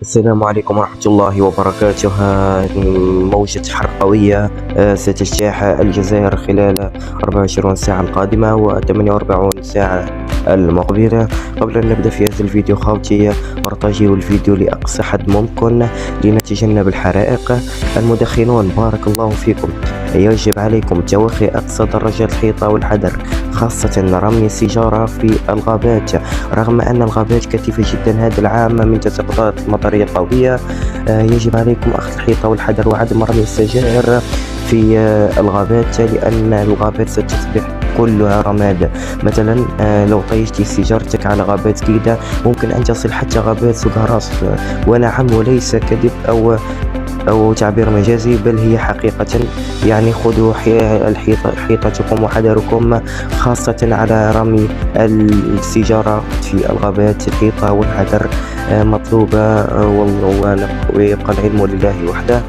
السلام عليكم ورحمة الله وبركاته. موجة حر قوية ستجتاح الجزائر خلال 24 ساعة القادمة و48 ساعة المقبلة. قبل أن نبدأ في هذا الفيديو خوتي، ارتجوا الفيديو لأقصى حد ممكن لنتجنب الحرائق. المدخنون بارك الله فيكم، يجب عليكم توخي أقصى درجات الحيطة والحذر، خاصة رمي السيجارة في الغابات. رغم أن الغابات كثيفة جدا هذا العام من تساقطات مطرية قوية، يجب عليكم أخذ الحيطة والحذر وعدم رمي السجائر في الغابات، لأن الغابات ستصبح كلها رماد. مثلا لو طيشت سيجارتك على غابات جيدة ممكن أن تصل حتى غابات سوغاراس. ونعم، وليس كذب أو تعبير مجازي، بل هي حقيقة. يعني خذوا حيطتكم وحذركم، خاصة على رمي السيجارة في الغابات. الحيطة والحذر مطلوبة، ويبقى العلم لله وحده.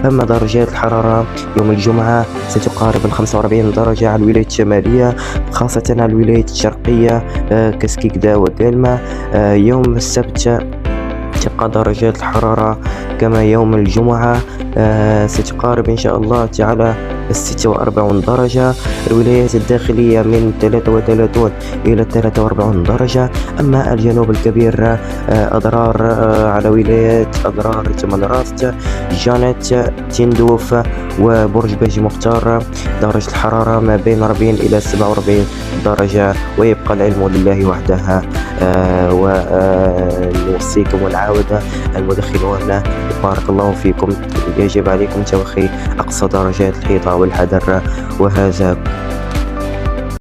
أما درجات الحرارة يوم الجمعة ستقارب 45 درجة على الولايات الشمالية، خاصة على الولايات الشرقية كسكيكدا وكالما. يوم السبت تبقى درجات الحرارة كما يوم الجمعة، ستقارب إن شاء الله تعالى 46 درجة. الولايات الداخلية من 33 إلى 43 درجة. أما الجنوب الكبير أضرار على ولايات أضرار تمنراست، جانت، تندوف وبرج باجي مختار، درجة الحرارة ما بين 40 إلى 47 درجة، ويبقى العلم لله وحده. ونوصيكم والعودة المدخنون بارك الله فيكم، يجب عليكم توخي أقصى درجات الحيطة والحذر. وهذا